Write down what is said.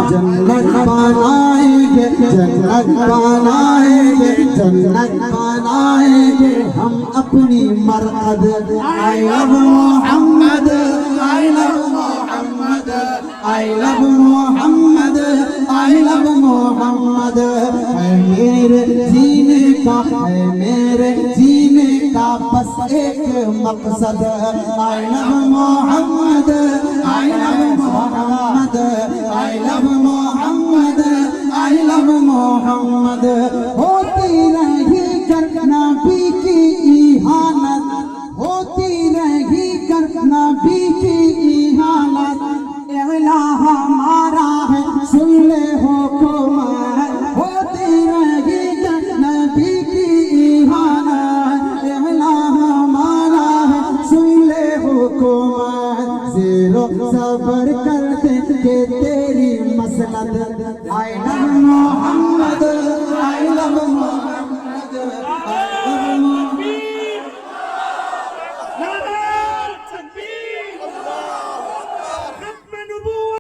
जन्नत बनाएंगे, जन्नत बनाएंगे, जन्नत बनाएंगे हम अपनी मरकद। I love Mohammad, I love Mohammad, I love Mohammad, I love Mohammad. है मेरे जीने का, है मेरे जीने का बस एक मकसद। I love Mohammad, I love Mohammad, I love Mohammad, I love Mohammad. होती रही करना भी की इहानत, होती रही करना भी की इहानत। अल्लाह हमारा है सुन ले हुकूमत, होती रही करना भी की इहानत। अल्लाह हमारा है सुन ले हुकूमत। ज़ेरो सबर करते के तेरी मसनद। I love Mohammad, I love Mohammad,